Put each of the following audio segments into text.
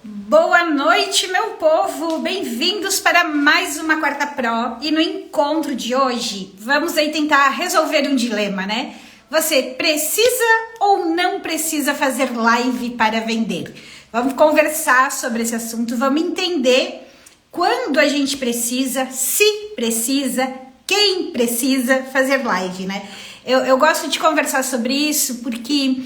Boa noite, meu povo! Bem-vindos para mais uma Quarta Pro. E no encontro de hoje, vamos aí tentar resolver um dilema, né? Você precisa ou não precisa fazer live para vender? Vamos conversar sobre esse assunto, vamos entender quando a gente precisa, se precisa, quem precisa fazer live, né? Eu gosto de conversar sobre isso porque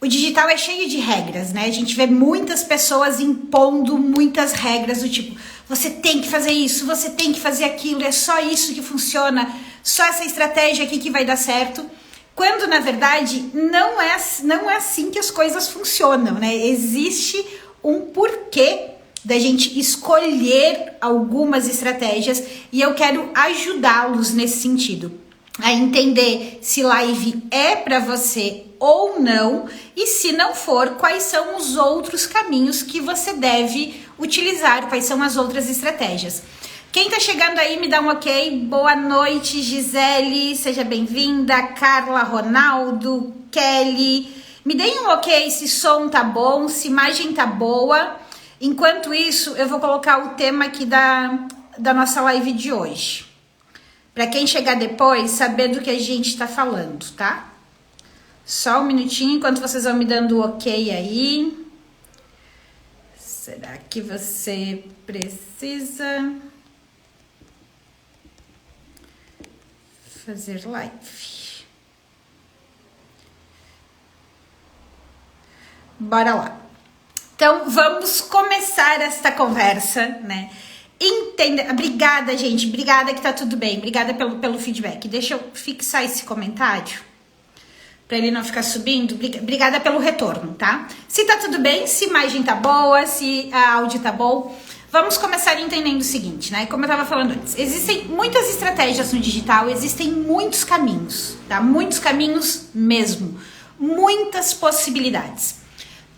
o digital é cheio de regras, né? A gente vê muitas pessoas impondo muitas regras do tipo, você tem que fazer isso, você tem que fazer aquilo, é só isso que funciona, só essa estratégia aqui que vai dar certo. Quando, na verdade, não é assim que as coisas funcionam, né? Existe um porquê da gente escolher algumas estratégias e eu quero ajudá-los nesse sentido, a entender se live é para você ou não, e se não for, quais são os outros caminhos que você deve utilizar, quais são as outras estratégias. Quem tá chegando aí, me dá um ok. Boa noite, Gisele, seja bem-vinda. Carla, Ronaldo, Kelly. Me deem um ok se som tá bom, se imagem tá boa. Enquanto isso, eu vou colocar o tema aqui da nossa live de hoje. Para quem chegar depois, saber do que a gente tá falando, tá? Só um minutinho, enquanto vocês vão me dando o ok aí. Será que você precisa fazer live? Bora lá. Então, vamos começar esta conversa, né? Obrigada, gente. Obrigada que tá tudo bem. Obrigada pelo feedback. Deixa eu fixar esse comentário para ele não ficar subindo. Obrigada pelo retorno, tá? Se tá tudo bem, se a imagem tá boa, se a áudio tá bom, vamos começar entendendo o seguinte, né? Como eu tava falando antes, existem muitas estratégias no digital, existem muitos caminhos, tá? Muitos caminhos mesmo, muitas possibilidades.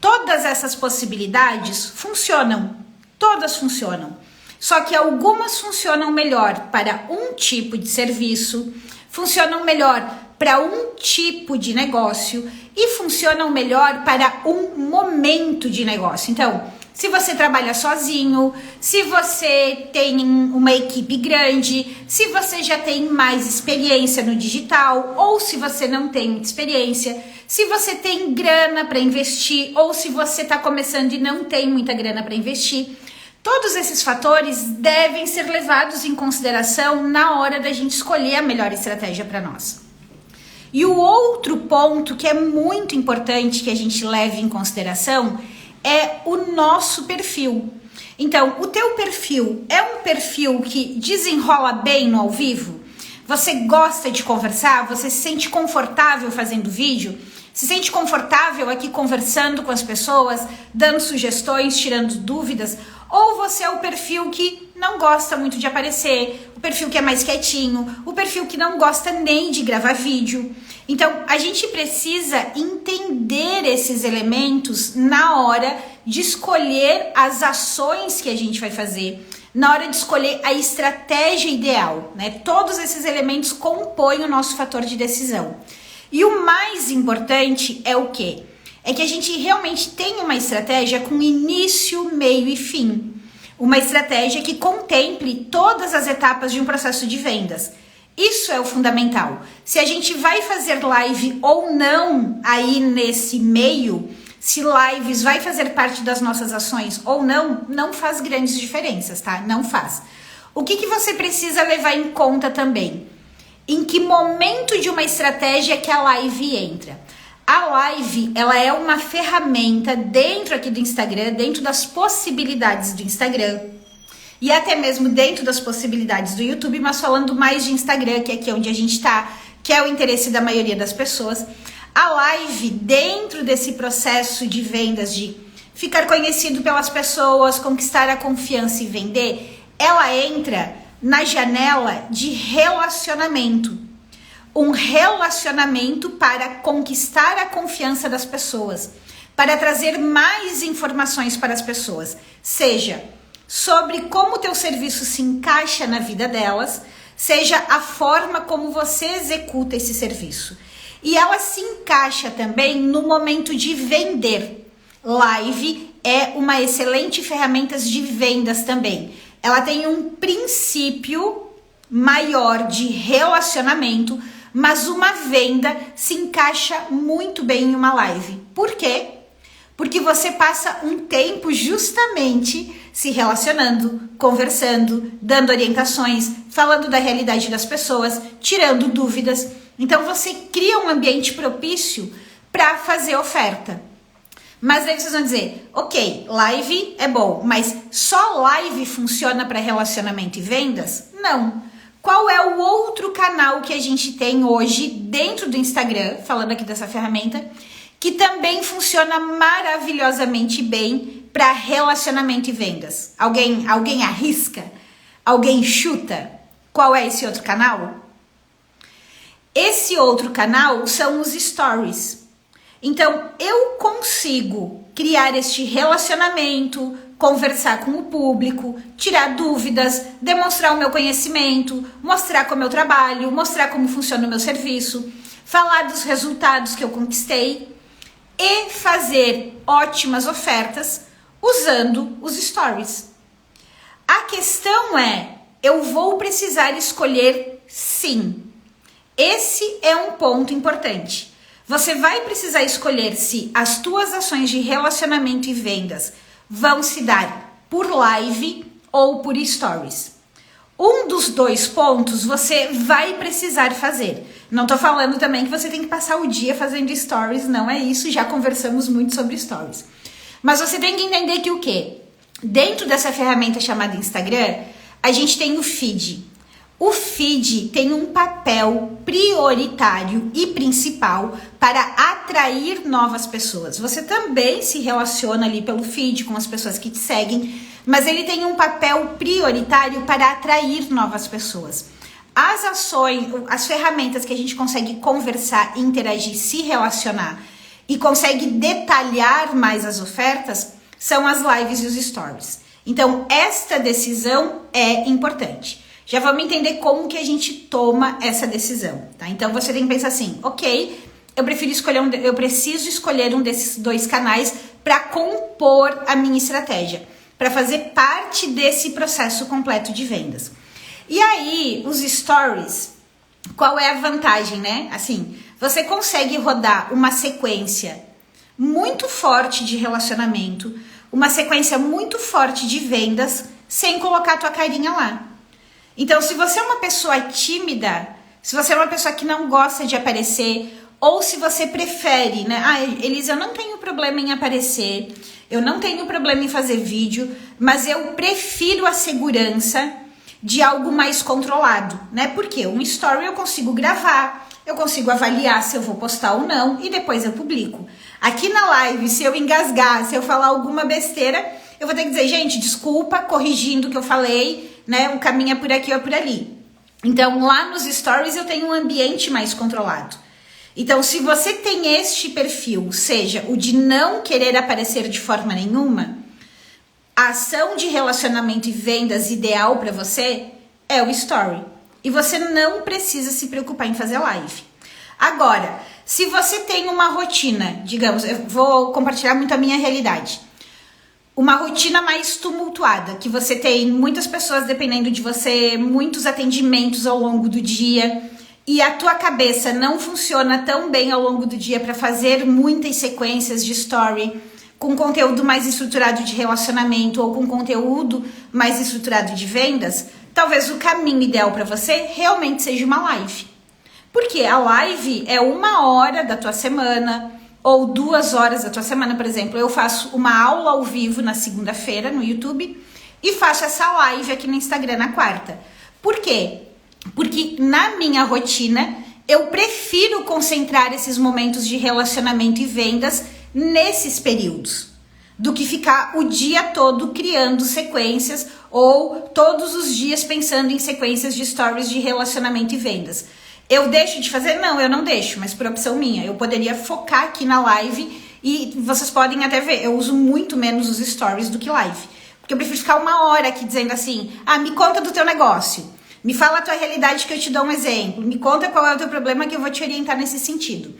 Todas essas possibilidades funcionam, todas funcionam. Só que algumas funcionam melhor para um tipo de serviço, funcionam melhor para um tipo de negócio e funcionam melhor para um momento de negócio. Então, se você trabalha sozinho, se você tem uma equipe grande, se você já tem mais experiência no digital ou se você não tem muita experiência, se você tem grana para investir ou se você está começando e não tem muita grana para investir, todos esses fatores devem ser levados em consideração na hora da gente escolher a melhor estratégia para nós. E o outro ponto que é muito importante que a gente leve em consideração é o nosso perfil. Então, o teu perfil é um perfil que desenrola bem no ao vivo? Você gosta de conversar? Você se sente confortável fazendo vídeo? Se sente confortável aqui conversando com as pessoas, dando sugestões, tirando dúvidas? Ou você é o perfil que não gosta muito de aparecer, o perfil que é mais quietinho, o perfil que não gosta nem de gravar vídeo? Então, a gente precisa entender esses elementos na hora de escolher as ações que a gente vai fazer, na hora de escolher a estratégia ideal, né? Todos esses elementos compõem o nosso fator de decisão. E o mais importante é o quê? É que a gente realmente tenha uma estratégia com início, meio e fim. Uma estratégia que contemple todas as etapas de um processo de vendas. Isso é o fundamental. Se a gente vai fazer live ou não aí nesse meio, se lives vai fazer parte das nossas ações ou não, não faz grandes diferenças, tá? Não faz. O que você precisa levar em conta também? Em que momento de uma estratégia que a live entra? A live, ela é uma ferramenta dentro aqui do Instagram, dentro das possibilidades do Instagram e até mesmo dentro das possibilidades do YouTube, mas falando mais de Instagram, que é aqui onde a gente tá, que é o interesse da maioria das pessoas. A live, dentro desse processo de vendas, de ficar conhecido pelas pessoas, conquistar a confiança e vender, ela entra na janela de relacionamento. Um relacionamento para conquistar a confiança das pessoas, para trazer mais informações para as pessoas, seja sobre como o teu serviço se encaixa na vida delas, seja a forma como você executa esse serviço. E ela se encaixa também no momento de vender. Live é uma excelente ferramenta de vendas também. Ela tem um princípio maior de relacionamento, mas uma venda se encaixa muito bem em uma live. Por quê? Porque você passa um tempo justamente se relacionando, conversando, dando orientações, falando da realidade das pessoas, tirando dúvidas. Então você cria um ambiente propício para fazer oferta. Mas aí vocês vão dizer, ok, live é bom, mas só live funciona para relacionamento e vendas? Não. Qual é o outro canal que a gente tem hoje dentro do Instagram, falando aqui dessa ferramenta, que também funciona maravilhosamente bem para relacionamento e vendas? Alguém arrisca? Alguém chuta? Qual é esse outro canal? Esse outro canal são os stories. Então, eu consigo criar este relacionamento, conversar com o público, tirar dúvidas, demonstrar o meu conhecimento, mostrar como eu trabalho, mostrar como funciona o meu serviço, falar dos resultados que eu conquistei e fazer ótimas ofertas usando os stories. A questão é, eu vou precisar escolher sim. Esse é um ponto importante. Você vai precisar escolher se as tuas ações de relacionamento e vendas vão se dar por live ou por stories. Um dos dois pontos você vai precisar fazer. Não tô falando também que você tem que passar o dia fazendo stories, não é isso, já conversamos muito sobre stories. Mas você tem que entender que o quê? Dentro dessa ferramenta chamada Instagram, a gente tem o feed. O feed tem um papel prioritário e principal para atrair novas pessoas. Você também se relaciona ali pelo feed com as pessoas que te seguem, mas ele tem um papel prioritário para atrair novas pessoas. As ações, as ferramentas que a gente consegue conversar, interagir, se relacionar e consegue detalhar mais as ofertas são as lives e os stories. Então, esta decisão é importante. Já vamos entender como que a gente toma essa decisão, tá? Então você tem que pensar assim, ok, eu preciso escolher um desses dois canais para compor a minha estratégia, para fazer parte desse processo completo de vendas. E aí, os stories, qual é a vantagem, né? Assim, você consegue rodar uma sequência muito forte de relacionamento, uma sequência muito forte de vendas, sem colocar a tua carinha lá. Então, se você é uma pessoa tímida, se você é uma pessoa que não gosta de aparecer, ou se você prefere, né? Ah, Elisa, eu não tenho problema em aparecer, eu não tenho problema em fazer vídeo, mas eu prefiro a segurança de algo mais controlado, né? Porque um story eu consigo gravar, eu consigo avaliar se eu vou postar ou não e depois eu publico. Aqui na live, se eu engasgar, se eu falar alguma besteira, eu vou ter que dizer, gente, desculpa, corrigindo o que eu falei, né? O caminho é por aqui ou por ali. Então, lá nos stories eu tenho um ambiente mais controlado. Então, se você tem este perfil, seja o de não querer aparecer de forma nenhuma, a ação de relacionamento e vendas ideal para você é o story. E você não precisa se preocupar em fazer live. Agora, se você tem uma rotina, digamos, eu vou compartilhar muito a minha realidade. Uma rotina mais tumultuada, que você tem muitas pessoas dependendo de você, muitos atendimentos ao longo do dia, e a tua cabeça não funciona tão bem ao longo do dia para fazer muitas sequências de story com conteúdo mais estruturado de relacionamento ou com conteúdo mais estruturado de vendas, talvez o caminho ideal para você realmente seja uma live. Porque a live é 1 hora da tua semana, ou 2 horas da tua semana, por exemplo. Eu faço uma aula ao vivo na segunda-feira no YouTube e faço essa live aqui no Instagram na quarta. Por quê? Porque na minha rotina eu prefiro concentrar esses momentos de relacionamento e vendas nesses períodos, do que ficar o dia todo criando sequências ou todos os dias pensando em sequências de stories de relacionamento e vendas. Eu deixo de fazer? Não, eu não deixo, mas por opção minha. Eu poderia focar aqui na live e vocês podem até ver, eu uso muito menos os stories do que live. Porque eu prefiro ficar 1 hora aqui dizendo assim, me conta do teu negócio, me fala a tua realidade que eu te dou um exemplo, me conta qual é o teu problema que eu vou te orientar nesse sentido.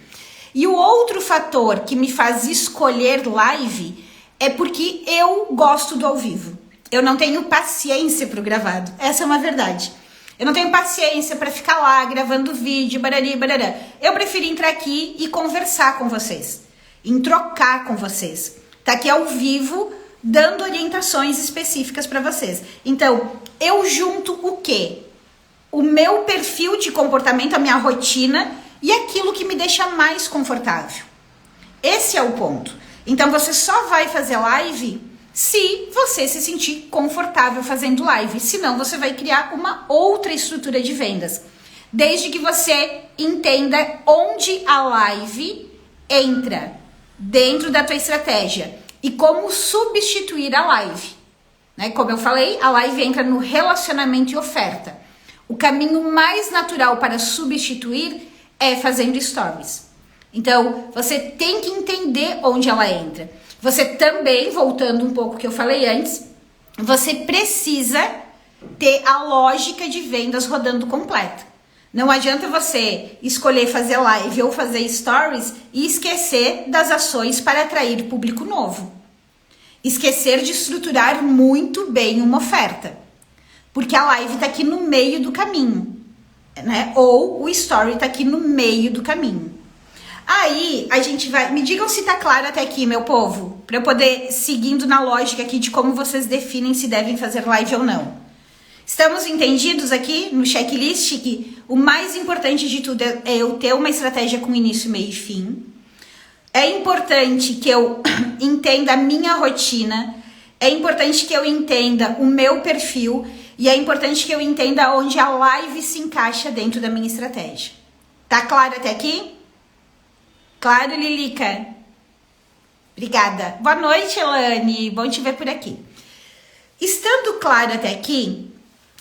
E o outro fator que me faz escolher live é porque eu gosto do ao vivo. Eu não tenho paciência pro gravado. Essa é uma verdade. Eu não tenho paciência para ficar lá gravando vídeo, barari, barará. Eu prefiro entrar aqui e conversar com vocês, em trocar com vocês. Tá aqui ao vivo, dando orientações específicas para vocês. Então, eu junto o quê? O meu perfil de comportamento, a minha rotina e aquilo que me deixa mais confortável. Esse é o ponto. Então, você só vai fazer live se você se sentir confortável fazendo live. Senão, você vai criar uma outra estrutura de vendas. Desde que você entenda onde a live entra dentro da tua estratégia e como substituir a live. Né? Como eu falei, a live entra no relacionamento e oferta. O caminho mais natural para substituir é fazendo stories. Então, você tem que entender onde ela entra. Você também, voltando um pouco ao que eu falei antes, você precisa ter a lógica de vendas rodando completa. Não adianta você escolher fazer live ou fazer stories e esquecer das ações para atrair público novo. Esquecer de estruturar muito bem uma oferta. Porque a live está aqui no meio do caminho, né? Ou o story está aqui no meio do caminho. Aí, a gente vai... Me digam se tá claro até aqui, meu povo, para eu poder seguindo na lógica aqui de como vocês definem se devem fazer live ou não. Estamos entendidos aqui no checklist que o mais importante de tudo é eu ter uma estratégia com início, meio e fim. É importante que eu entenda a minha rotina. É importante que eu entenda o meu perfil. E é importante que eu entenda onde a live se encaixa dentro da minha estratégia. Tá claro até aqui? Claro, Lilica? Obrigada. Boa noite, Elane. Bom te ver por aqui. Estando claro até aqui,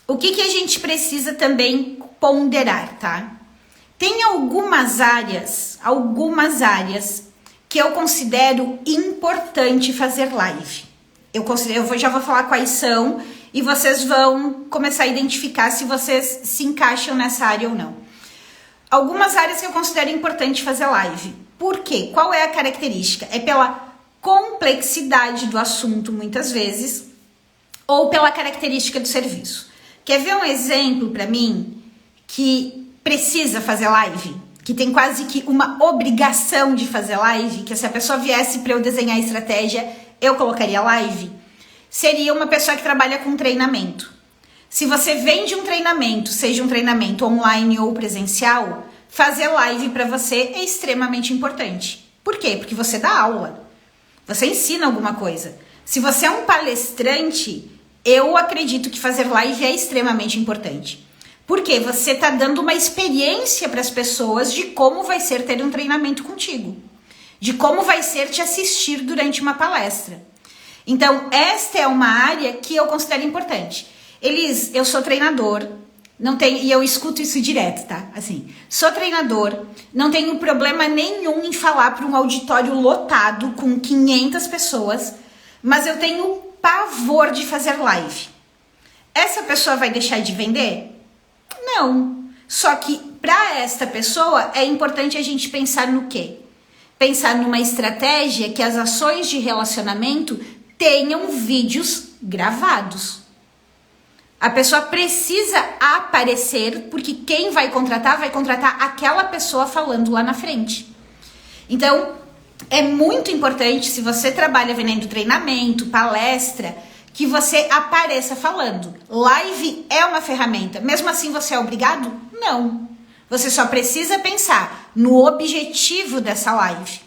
o que a gente precisa também ponderar, tá? Tem algumas áreas que eu considero importante fazer live. Já vou falar quais são e vocês vão começar a identificar se vocês se encaixam nessa área ou não. Algumas áreas que eu considero importante fazer live. Por quê? Qual é a característica? É pela complexidade do assunto, muitas vezes, ou pela característica do serviço. Quer ver um exemplo para mim que precisa fazer live? Que tem quase que uma obrigação de fazer live? Que se a pessoa viesse para eu desenhar a estratégia, eu colocaria live? Seria uma pessoa que trabalha com treinamento. Se você vende um treinamento, seja um treinamento online ou presencial, fazer live para você é extremamente importante. Por quê? Porque você dá aula. Você ensina alguma coisa. Se você é um palestrante, eu acredito que fazer live é extremamente importante. Porque você está dando uma experiência para as pessoas de como vai ser ter um treinamento contigo. De como vai ser te assistir durante uma palestra. Então, esta é uma área que eu considero importante. Elis, eu sou treinador, e eu escuto isso direto, tá? Assim, sou treinador, não tenho problema nenhum em falar para um auditório lotado com 500 pessoas, mas eu tenho pavor de fazer live. Essa pessoa vai deixar de vender? Não. Só que para esta pessoa é importante a gente pensar no quê? Pensar numa estratégia que as ações de relacionamento tenham vídeos gravados. A pessoa precisa aparecer, porque quem vai contratar aquela pessoa falando lá na frente. Então, é muito importante, se você trabalha vendendo treinamento, palestra, que você apareça falando. Live é uma ferramenta. Mesmo assim, você é obrigado? Não. Você só precisa pensar no objetivo dessa live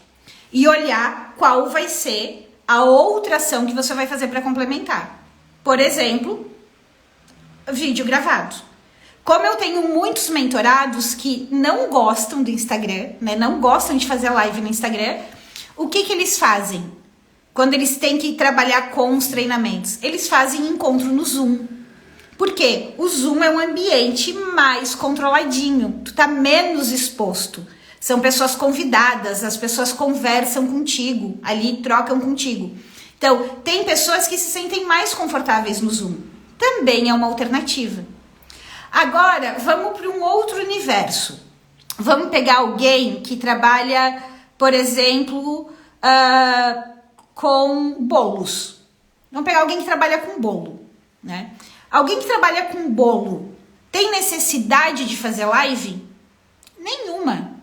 e olhar qual vai ser a outra ação que você vai fazer para complementar. Por exemplo, vídeo gravado. Como eu tenho muitos mentorados que não gostam do Instagram, né? Não gostam de fazer live no Instagram, o que eles fazem? Quando eles têm que trabalhar com os treinamentos, eles fazem encontro no Zoom. Por quê? O Zoom é um ambiente mais controladinho, tu tá menos exposto. São pessoas convidadas, as pessoas conversam contigo, ali trocam contigo. Então, tem pessoas que se sentem mais confortáveis no Zoom. Também é uma alternativa. Agora, vamos para um outro universo. Vamos pegar alguém que trabalha, por exemplo, com bolos. Vamos pegar alguém que trabalha com bolo, né? Alguém que trabalha com bolo tem necessidade de fazer live? Nenhuma.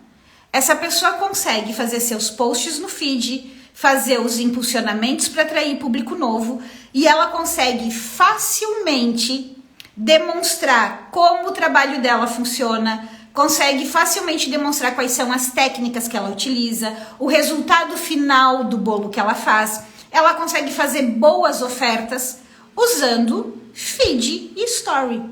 Essa pessoa consegue fazer seus posts no feed, fazer os impulsionamentos para atrair público novo e ela consegue facilmente demonstrar como o trabalho dela funciona, consegue facilmente demonstrar quais são as técnicas que ela utiliza, o resultado final do bolo que ela faz. Ela consegue fazer boas ofertas usando feed e story.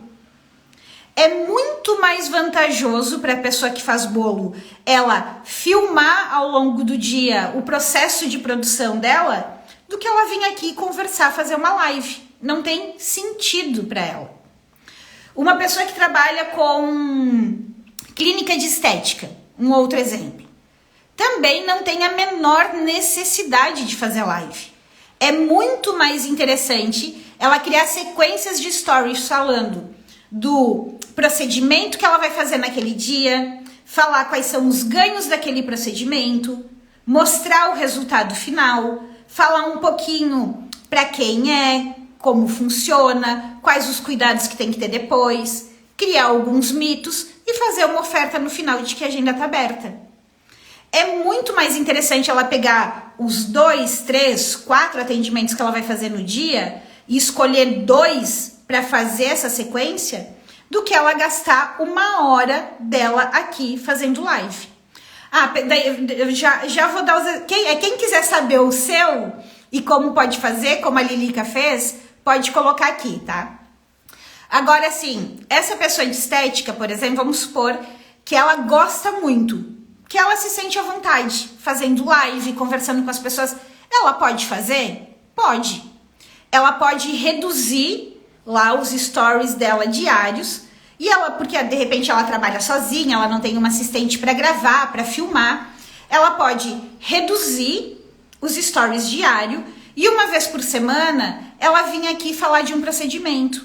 É muito mais vantajoso para a pessoa que faz bolo ela filmar ao longo do dia o processo de produção dela do que ela vir aqui conversar, fazer uma live. Não tem sentido para ela. Uma pessoa que trabalha com clínica de estética, um outro exemplo, também não tem a menor necessidade de fazer live. É muito mais interessante ela criar sequências de stories falando do procedimento que ela vai fazer naquele dia, falar quais são os ganhos daquele procedimento, mostrar o resultado final, falar um pouquinho para quem é, como funciona, quais os cuidados que tem que ter depois, criar alguns mitos e fazer uma oferta no final de que a agenda está aberta. É muito mais interessante ela pegar os 2, 3, 4 atendimentos que ela vai fazer no dia e escolher 2 para fazer essa sequência do que ela gastar 1 hora dela aqui fazendo live. Eu já vou dar os... Quem quiser saber o seu e como pode fazer, como a Lilica fez, pode colocar aqui, tá? Agora, assim, essa pessoa de estética, por exemplo, vamos supor que ela gosta muito, que ela se sente à vontade fazendo live, conversando com as pessoas. Ela pode fazer? Pode. Ela pode reduzir lá os stories dela diários e ela, porque de repente ela trabalha sozinha, ela não tem uma assistente para gravar, para filmar, ela pode reduzir os stories diário e uma vez por semana ela vinha aqui falar de um procedimento,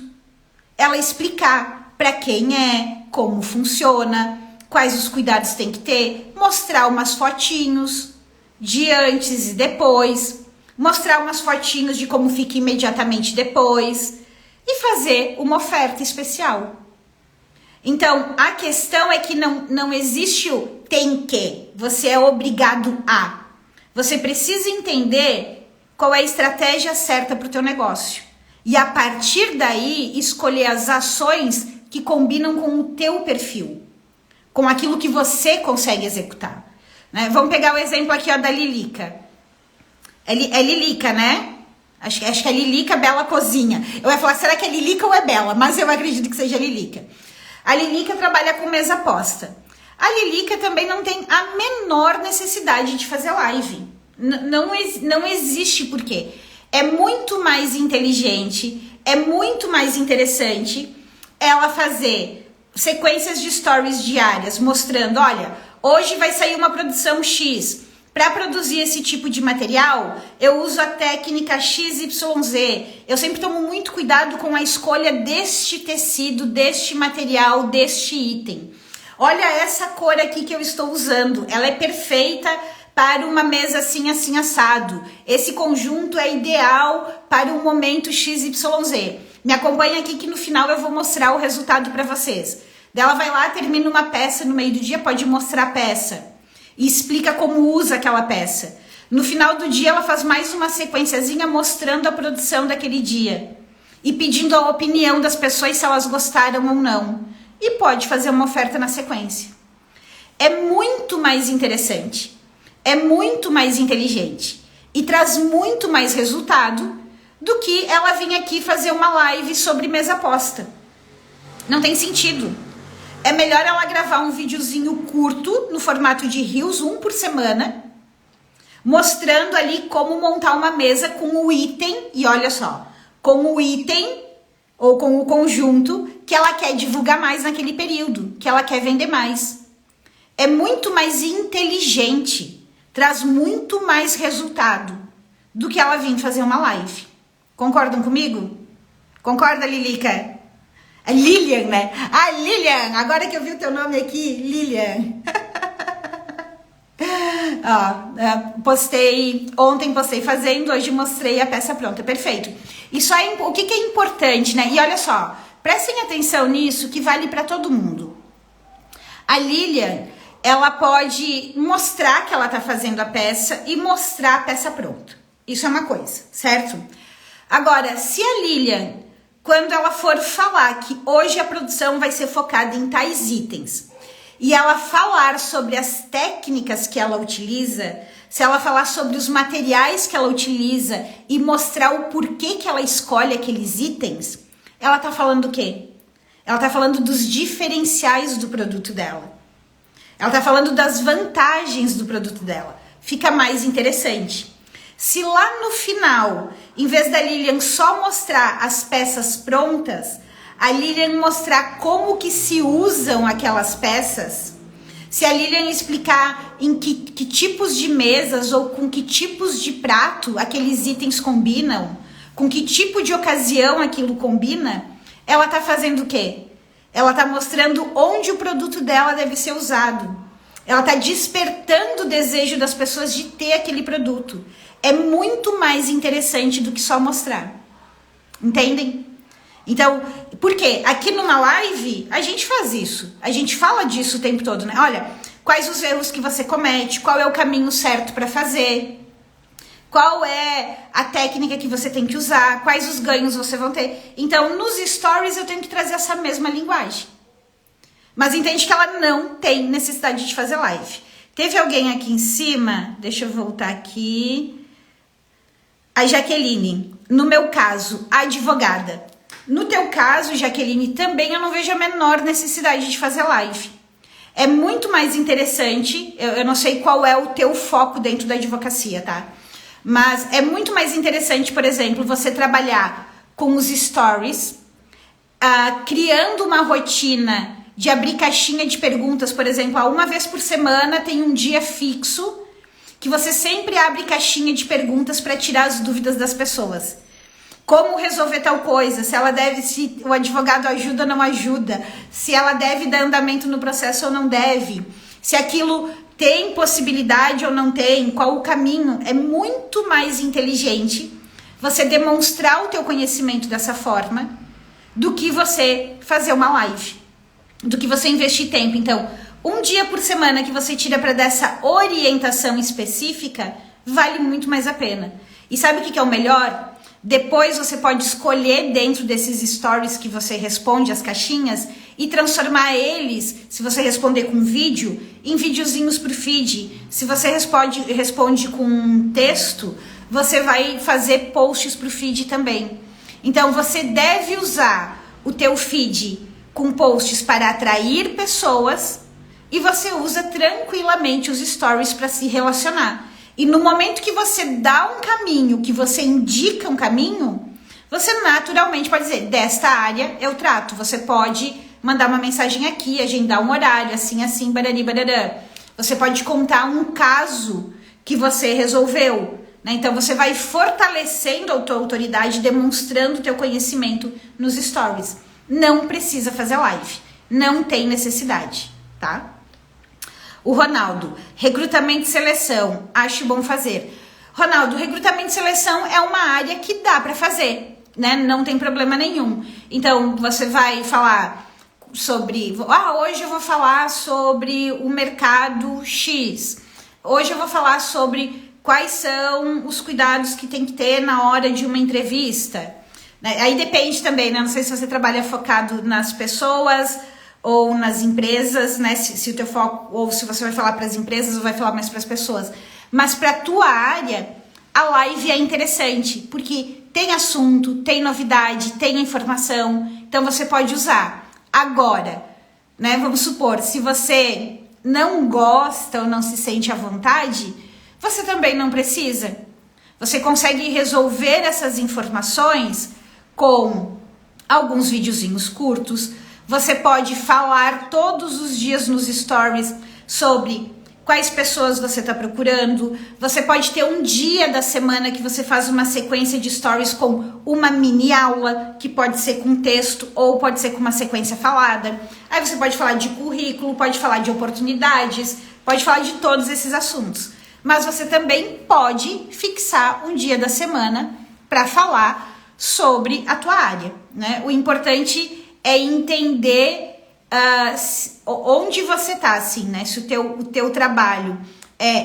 ela explicar para quem é, como funciona, quais os cuidados tem que ter, mostrar umas fotinhos de antes e depois, mostrar umas fotinhos de como fica imediatamente depois e fazer uma oferta especial. Então, a questão é que não existe o tem que, você é obrigado a. Você precisa entender qual é a estratégia certa para o teu negócio. E a partir daí, escolher as ações que combinam com o teu perfil, com aquilo que você consegue executar. Né? Vamos pegar o exemplo aqui ó, da Lilica. É Lilica, né? Acho que é Lilica Bela Cozinha. Eu ia falar, será que é Lilica ou é Bela? Mas eu acredito que seja Lilica. A Lilica trabalha com mesa posta. A Lilica também não tem a menor necessidade de fazer live. Não existe porquê. É muito mais inteligente, é muito mais interessante ela fazer sequências de stories diárias mostrando, olha, hoje vai sair uma produção X. Para produzir esse tipo de material, eu uso a técnica XYZ. Eu sempre tomo muito cuidado com a escolha deste tecido, deste material, deste item. Olha essa cor aqui que eu estou usando. Ela é perfeita para uma mesa assim, assim, assado. Esse conjunto é ideal para um momento XYZ. Me acompanha aqui que no final eu vou mostrar o resultado para vocês. Ela vai lá, termina uma peça no meio do dia, pode mostrar a peça. E explica como usa aquela peça. No final do dia, ela faz mais uma sequenciazinha mostrando a produção daquele dia. E pedindo a opinião das pessoas se elas gostaram ou não. E pode fazer uma oferta na sequência. É muito mais interessante. É muito mais inteligente. E traz muito mais resultado do que ela vir aqui fazer uma live sobre mesa posta. Não tem sentido. É melhor ela gravar um videozinho curto, no formato de Reels, 1 por semana, mostrando ali como montar uma mesa com o item, e olha só, com o item ou com o conjunto que ela quer divulgar mais naquele período, que ela quer vender mais. É muito mais inteligente, traz muito mais resultado do que ela vir fazer uma live. Concordam comigo? Concorda, Lilica? A Lilian, né? Ah, Lilian! Agora que eu vi o teu nome aqui, Lilian. Ontem postei fazendo, hoje mostrei a peça pronta, perfeito. Isso aí, o que é importante, né? E olha só, prestem atenção nisso que vale para todo mundo. A Lilian, ela pode mostrar que ela tá fazendo a peça e mostrar a peça pronta. Isso é uma coisa, certo? Agora, se a Lilian, quando ela for falar que hoje a produção vai ser focada em tais itens, e ela falar sobre as técnicas que ela utiliza, se ela falar sobre os materiais que ela utiliza e mostrar o porquê que ela escolhe aqueles itens, ela tá falando o quê? Ela tá falando dos diferenciais do produto dela. Ela tá falando das vantagens do produto dela. Fica mais interessante. Se lá no final, em vez da Lilian só mostrar as peças prontas, a Lilian mostrar como que se usam aquelas peças, se a Lilian explicar em que tipos de mesas ou com que tipos de prato aqueles itens combinam, com que tipo de ocasião aquilo combina, ela tá fazendo o quê? Ela tá mostrando onde o produto dela deve ser usado. Ela tá despertando o desejo das pessoas de ter aquele produto. É muito mais interessante do que só mostrar. Entendem? Então, por quê? Aqui numa live, a gente faz isso. A gente fala disso o tempo todo, né? Olha, quais os erros que você comete, qual é o caminho certo para fazer, qual é a técnica que você tem que usar, quais os ganhos você vão ter. Então, nos stories eu tenho que trazer essa mesma linguagem. Mas entende que ela não tem necessidade de fazer live. Teve alguém aqui em cima, deixa eu voltar aqui. A Jaqueline, no meu caso, a advogada. No teu caso, Jaqueline, também eu não vejo a menor necessidade de fazer live. É muito mais interessante, eu não sei qual é o teu foco dentro da advocacia, tá? Mas é muito mais interessante, por exemplo, você trabalhar com os stories, criando uma rotina de abrir caixinha de perguntas, por exemplo, uma vez por semana tem um dia fixo que você sempre abre caixinha de perguntas para tirar as dúvidas das pessoas. Como resolver tal coisa, se o advogado ajuda ou não ajuda, se ela deve dar andamento no processo ou não deve, se aquilo tem possibilidade ou não tem, qual o caminho. É muito mais inteligente você demonstrar o teu conhecimento dessa forma do que você fazer uma live, do que você investir tempo. Então, um dia por semana que você tira para dar essa orientação específica, vale muito mais a pena. E sabe o que é o melhor? Depois você pode escolher dentro desses stories que você responde as caixinhas e transformar eles, se você responder com vídeo, em videozinhos pro feed. Se você responde com texto, você vai fazer posts pro feed também. Então você deve usar o teu feed com posts para atrair pessoas e você usa tranquilamente os stories para se relacionar. E no momento que você dá um caminho, que você indica um caminho, você naturalmente pode dizer, desta área eu trato. Você pode mandar uma mensagem aqui, agendar um horário, assim, barari, barará. Você pode contar um caso que você resolveu, né? Então você vai fortalecendo a tua autoridade, demonstrando o teu conhecimento nos stories. Não precisa fazer live, não tem necessidade, tá? O Ronaldo, recrutamento e seleção, acho bom fazer. Ronaldo, recrutamento e seleção é uma área que dá para fazer, né? Não tem problema nenhum. Então, você vai falar sobre... hoje eu vou falar sobre o mercado X. Hoje eu vou falar sobre quais são os cuidados que tem que ter na hora de uma entrevista. Aí depende também, né? Não sei se você trabalha focado nas pessoas ou nas empresas, né? Se o teu foco, ou se você vai falar para as empresas ou vai falar mais para as pessoas. Mas para a tua área, a live é interessante, porque tem assunto, tem novidade, tem informação, então você pode usar. Agora, né? Vamos supor, se você não gosta ou não se sente à vontade, você também não precisa. Você consegue resolver essas informações com alguns videozinhos curtos. Você pode falar todos os dias nos stories sobre quais pessoas você está procurando. Você pode ter um dia da semana que você faz uma sequência de stories com uma mini aula, que pode ser com texto ou pode ser com uma sequência falada. Aí você pode falar de currículo, pode falar de oportunidades, pode falar de todos esses assuntos. Mas você também pode fixar um dia da semana para falar sobre a tua área, né? O importante é entender onde você tá, assim, né? Se o teu trabalho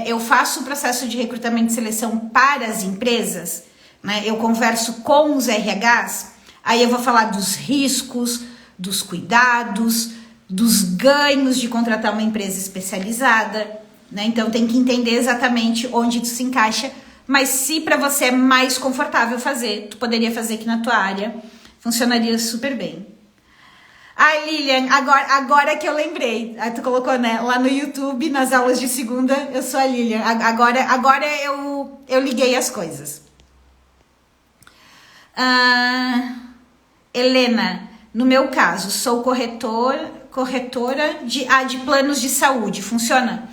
eu faço o processo de recrutamento e seleção para as empresas, né? Eu converso com os RHs, aí eu vou falar dos riscos, dos cuidados, dos ganhos de contratar uma empresa especializada, né? Então tem que entender exatamente onde isso se encaixa, mas se para você é mais confortável fazer, tu poderia fazer aqui na tua área, funcionaria super bem. Ai, Lilian, agora que eu lembrei, aí tu colocou, né, lá no YouTube, nas aulas de segunda, eu sou a Lilian, agora eu liguei as coisas. Helena, no meu caso, sou corretora de planos de saúde, funciona?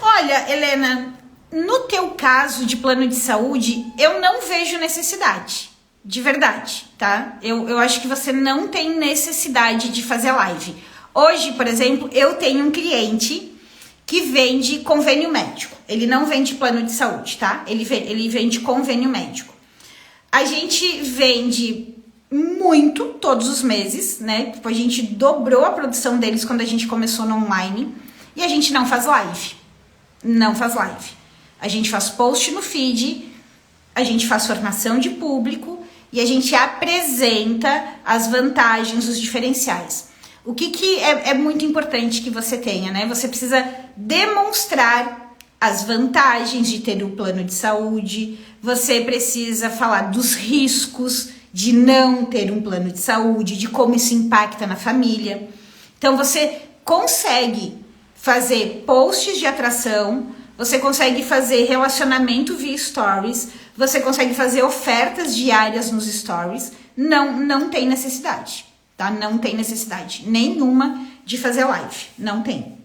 Olha, Helena, no teu caso de plano de saúde, eu não vejo necessidade. De verdade, tá? Eu acho que você não tem necessidade de fazer live. Hoje, por exemplo, eu tenho um cliente que vende convênio médico. Ele não vende plano de saúde, tá? Ele vende convênio médico. A gente vende muito todos os meses, né? Tipo, a gente dobrou a produção deles quando a gente começou no online. E a gente não faz live. Não faz live. A gente faz post no feed, a gente faz formação de público e a gente apresenta as vantagens, os diferenciais. O que é muito importante que você tenha, né? Você precisa demonstrar as vantagens de ter um plano de saúde, você precisa falar dos riscos de não ter um plano de saúde, de como isso impacta na família. Então você consegue fazer posts de atração, você consegue fazer relacionamento via stories, você consegue fazer ofertas diárias nos stories, não tem necessidade, tá? Não tem necessidade nenhuma de fazer live, não tem.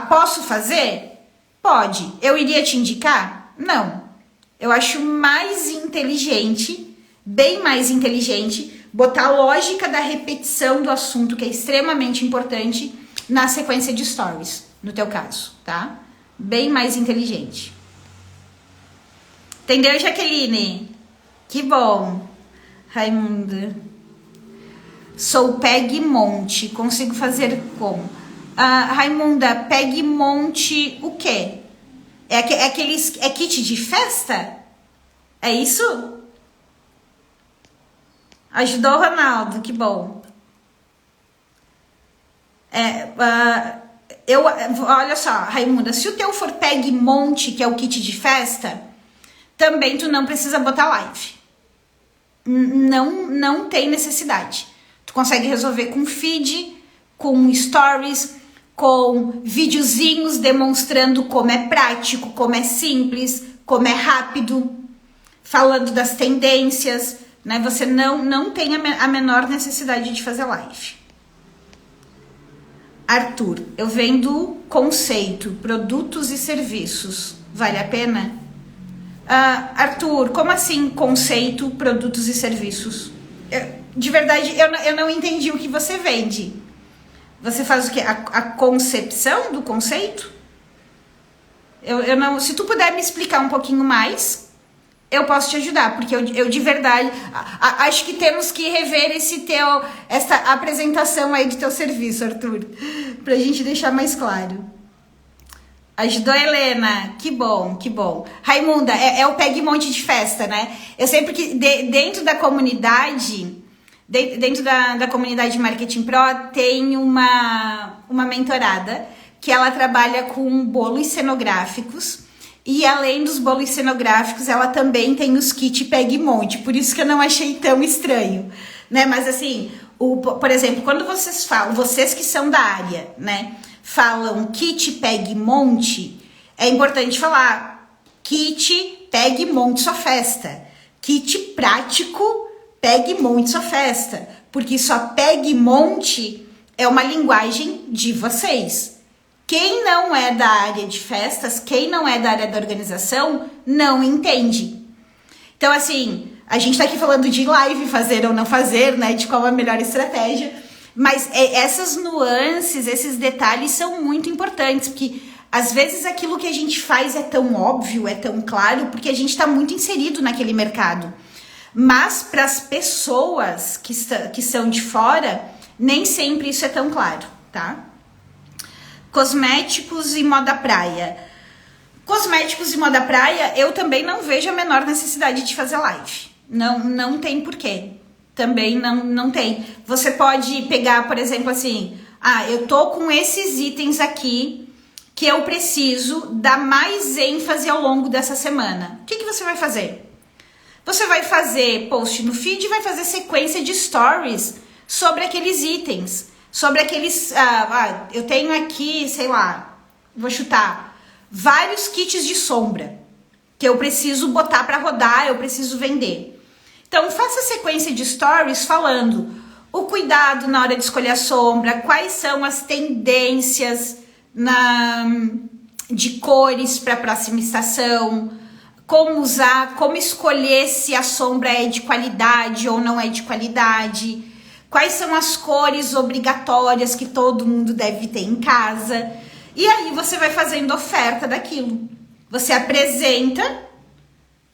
Posso fazer? Pode. Eu iria te indicar? Não. Eu acho mais inteligente, bem mais inteligente, botar a lógica da repetição do assunto, que é extremamente importante, na sequência de stories, no teu caso, tá? Bem mais inteligente. Entendeu, Jaqueline? Que bom. Raimunda. Sou Peg Monte. Consigo fazer como? Raimunda, Peg Monte o quê? É kit de festa? É isso? Ajudou o Ronaldo, que bom. Olha só, Raimunda, se o teu for Peg Monte, que é o kit de festa, também tu não precisa botar live. Não tem necessidade. Tu consegue resolver com feed, com stories, com videozinhos demonstrando como é prático, como é simples, como é rápido, falando das tendências, né? Você não tem a menor necessidade de fazer live. Arthur, eu vendo conceito, produtos e serviços. Vale a pena? Arthur, como assim conceito, produtos e serviços? De verdade, eu não entendi o que você vende. Você faz o quê? A concepção do conceito? Eu não. Se tu puder me explicar um pouquinho mais, eu posso te ajudar, porque eu de verdade acho que temos que rever essa apresentação aí do teu serviço, Arthur, pra gente deixar mais claro. Ajudou a Helena, que bom, que bom. Raimunda, é o Peg Monte de festa, né? Eu sempre que dentro da comunidade, dentro da comunidade Marketing Pro, tem uma mentorada que ela trabalha com bolos cenográficos. E além dos bolos cenográficos, ela também tem os kits Peg Monte, por isso que eu não achei tão estranho, né? Mas assim, por exemplo, quando vocês falam, vocês que são da área, né, falam kit Peg Monte, é importante falar kit Peg Monte sua festa, kit prático Peg Monte sua festa, porque só Peg Monte é uma linguagem de vocês. Quem não é da área de festas, quem não é da área da organização, não entende. Então, assim, a gente tá aqui falando de live, fazer ou não fazer, né? De qual é a melhor estratégia. Mas essas nuances, esses detalhes são muito importantes, porque Às vezes aquilo que a gente faz é tão óbvio, é tão claro, porque a gente está muito inserido naquele mercado. Mas para as pessoas que são de fora, nem sempre isso é tão claro, tá? Cosméticos e moda praia. Cosméticos e moda praia, eu também não vejo a menor necessidade de fazer live. Não tem porquê. Também não tem. Você pode pegar, por exemplo, assim, eu tô com esses itens aqui que eu preciso dar mais ênfase ao longo dessa semana. O que você vai fazer? Você vai fazer post no feed e vai fazer sequência de stories sobre aqueles itens, sobre aqueles... eu tenho aqui, sei lá, vou chutar, vários kits de sombra que eu preciso botar para rodar, eu preciso vender. Então, faça sequência de stories falando o cuidado na hora de escolher a sombra, quais são as tendências de cores para a próxima estação, como usar, como escolher se a sombra é de qualidade ou não é de qualidade, quais são as cores obrigatórias que todo mundo deve ter em casa. E aí você vai fazendo oferta daquilo. Você apresenta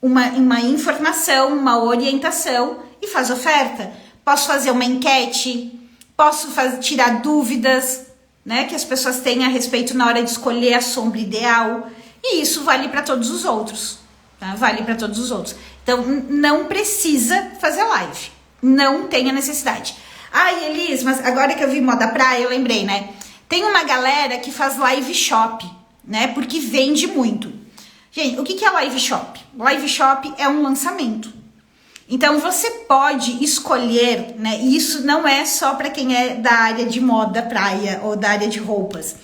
uma informação, uma orientação e faz oferta. Posso fazer uma enquete, posso tirar dúvidas, né, que as pessoas têm a respeito na hora de escolher a sombra ideal. E isso vale para todos os outros. Tá? Vale para todos os outros. Então, não precisa fazer live. Não tem a necessidade. Elis, mas agora que eu vi moda praia, eu lembrei, né? Tem uma galera que faz live shop, né? Porque vende muito. Gente, o que é live shop? Live shop é um lançamento. Então, você pode escolher, né? E isso não é só para quem é da área de moda praia ou da área de roupas.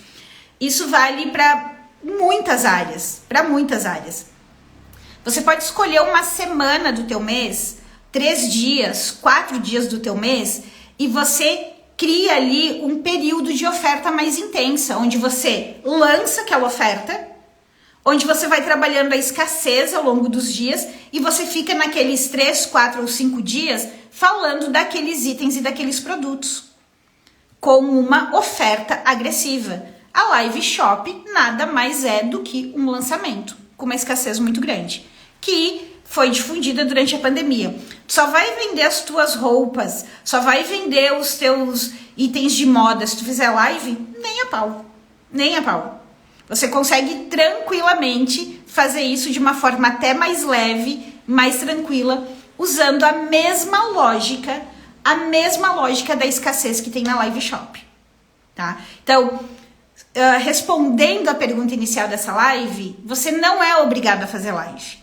Isso vale para muitas áreas, Você pode escolher uma semana do teu mês, 3 dias, 4 dias do teu mês, e você cria ali um período de oferta mais intensa, onde você lança aquela oferta, onde você vai trabalhando a escassez ao longo dos dias e você fica naqueles 3, 4 ou 5 dias falando daqueles itens e daqueles produtos com uma oferta agressiva. A live shop nada mais é do que um lançamento com uma escassez muito grande, que foi difundida durante a pandemia. Só vai vender as tuas roupas, só vai vender os teus itens de moda se tu fizer live, nem a pau. Você consegue tranquilamente fazer isso de uma forma até mais leve, mais tranquila, usando a mesma lógica da escassez que tem na live shop, tá? Então, respondendo a pergunta inicial dessa live, você não é obrigado a fazer live.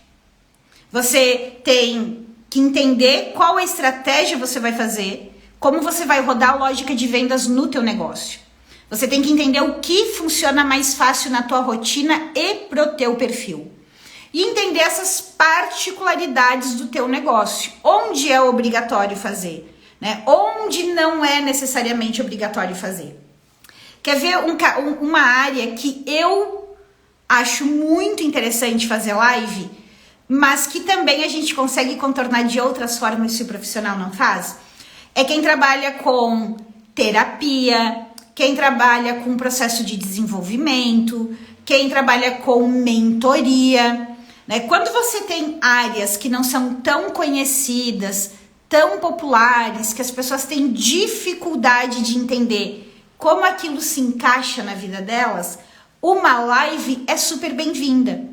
Você tem que entender qual a estratégia você vai fazer, como você vai rodar a lógica de vendas no teu negócio. Você tem que entender o que funciona mais fácil na tua rotina e pro teu perfil. E entender essas particularidades do teu negócio. Onde é obrigatório fazer, né? Onde não é necessariamente obrigatório fazer. Quer ver uma área que eu acho muito interessante fazer live, mas que também a gente consegue contornar de outras formas se o profissional não faz? É quem trabalha com terapia, quem trabalha com processo de desenvolvimento, quem trabalha com mentoria, né? Quando você tem áreas que não são tão conhecidas, tão populares, que as pessoas têm dificuldade de entender como aquilo se encaixa na vida delas, uma live é super bem-vinda.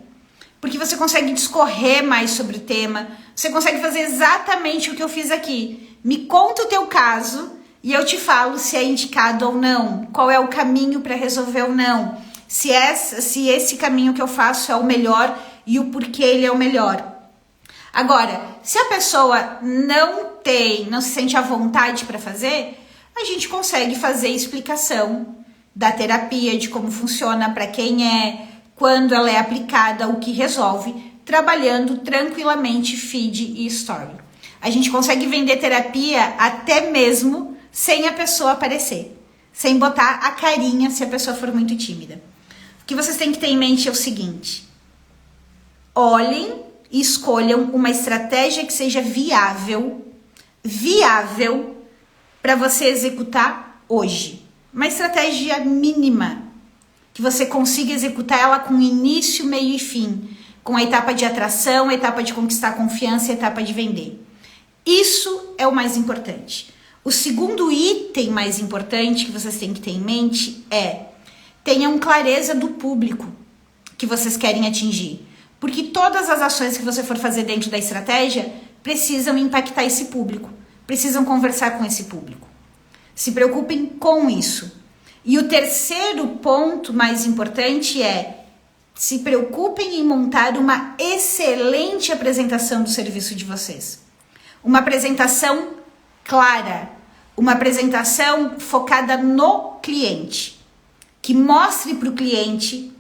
Porque você consegue discorrer mais sobre o tema, você consegue fazer exatamente o que eu fiz aqui. Me conta o teu caso e eu te falo se é indicado ou não, qual é o caminho para resolver ou não, se esse caminho que eu faço é o melhor e o porquê ele é o melhor. Agora, se a pessoa não se sente à vontade para fazer, a gente consegue fazer explicação da terapia, de como funciona, para quem é, quando ela é aplicada, o que resolve, trabalhando tranquilamente feed e story. A gente consegue vender terapia até mesmo sem a pessoa aparecer, sem botar a carinha se a pessoa for muito tímida. O que vocês têm que ter em mente é o seguinte: olhem e escolham uma estratégia que seja viável para você executar hoje. Uma estratégia mínima que você consiga executar ela com início, meio e fim, com a etapa de atração, a etapa de conquistar confiança e a etapa de vender. Isso é o mais importante. O segundo item mais importante que vocês têm que ter em mente é: tenham clareza do público que vocês querem atingir. Porque todas as ações que você for fazer dentro da estratégia precisam impactar esse público, precisam conversar com esse público. Se preocupem com isso. E o terceiro ponto mais importante é: se preocupem em montar uma excelente apresentação do serviço de vocês. Uma apresentação clara, uma apresentação focada no cliente, que mostre para o cliente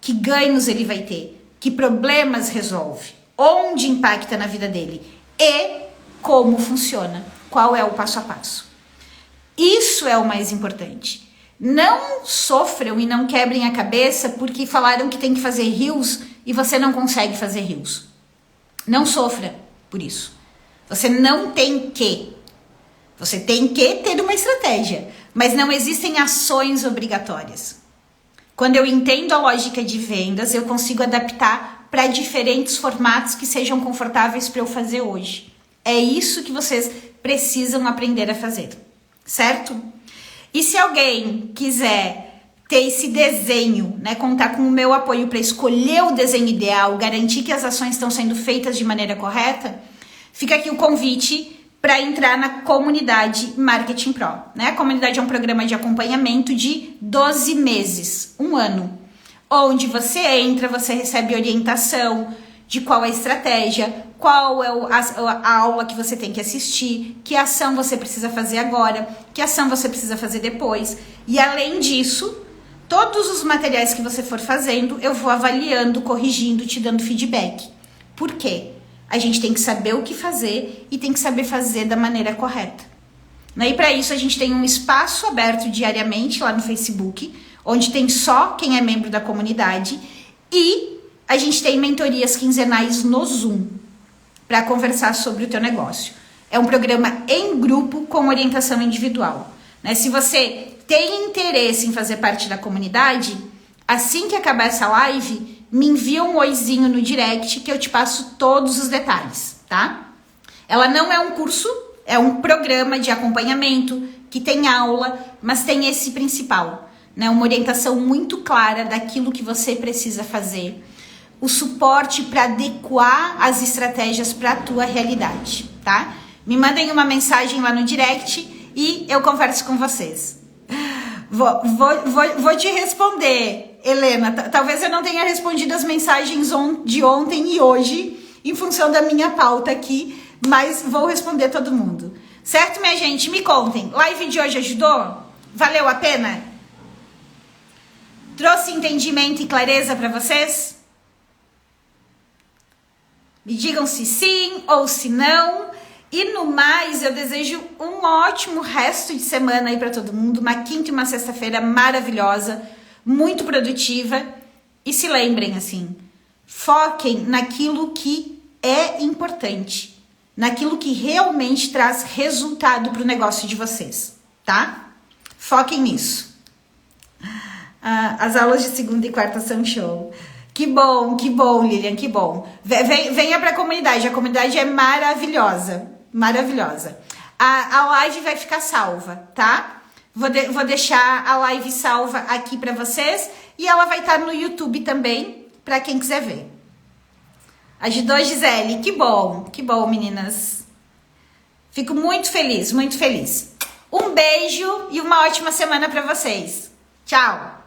que ganhos ele vai ter, que problemas resolve, onde impacta na vida dele e como funciona, qual é o passo a passo. Isso é o mais importante. Não sofram e não quebrem a cabeça porque falaram que tem que fazer reels e você não consegue fazer reels. Não sofra por isso. Você não tem que. Você tem que ter uma estratégia, mas não existem ações obrigatórias. Quando eu entendo a lógica de vendas, eu consigo adaptar para diferentes formatos que sejam confortáveis para eu fazer hoje. É isso que vocês precisam aprender a fazer, certo? E se alguém quiser ter esse desenho, né, contar com o meu apoio para escolher o desenho ideal, garantir que as ações estão sendo feitas de maneira correta, fica aqui o convite para entrar na comunidade Marketing Pro, né? A comunidade é um programa de acompanhamento de 12 meses, um ano, onde você entra, você recebe orientação de qual é a estratégia, qual é a aula que você tem que assistir, que ação você precisa fazer agora, que ação você precisa fazer depois. E além disso, todos os materiais que você for fazendo, eu vou avaliando, corrigindo, te dando feedback. Por quê? A gente tem que saber o que fazer e tem que saber fazer da maneira correta. E para isso a gente tem um espaço aberto diariamente lá no Facebook, onde tem só quem é membro da comunidade, e a gente tem mentorias quinzenais no Zoom para conversar sobre o teu negócio. É um programa em grupo com orientação individual. Se você tem interesse em fazer parte da comunidade, assim que acabar essa live, me envia um oizinho no direct que eu te passo todos os detalhes, tá? Ela não é um curso, é um programa de acompanhamento que tem aula, mas tem esse principal, né? Uma orientação muito clara daquilo que você precisa fazer, o suporte para adequar as estratégias para a tua realidade, tá? Me mandem uma mensagem lá no direct e eu converso com vocês. Vou te responder, Helena. Talvez eu não tenha respondido as mensagens de ontem e hoje, em função da minha pauta aqui, mas vou responder todo mundo. Certo, minha gente? Me contem. Live de hoje ajudou? Valeu a pena? Trouxe entendimento e clareza para vocês? Me digam se sim ou se não. E no mais, eu desejo um ótimo resto de semana aí para todo mundo. Uma quinta e uma sexta-feira maravilhosa, muito produtiva. E se lembrem assim, foquem naquilo que é importante, naquilo que realmente traz resultado para o negócio de vocês, tá? Foquem nisso. As aulas de segunda e quarta são show. Que bom, Lilian, que bom. Venha para a comunidade é maravilhosa. Maravilhosa. A live vai ficar salva, tá? Vou deixar a live salva aqui para vocês e ela vai estar no YouTube também, para quem quiser ver. Ajudou, Gisele? Que bom, meninas. Fico muito feliz, muito feliz. Um beijo e uma ótima semana para vocês. Tchau!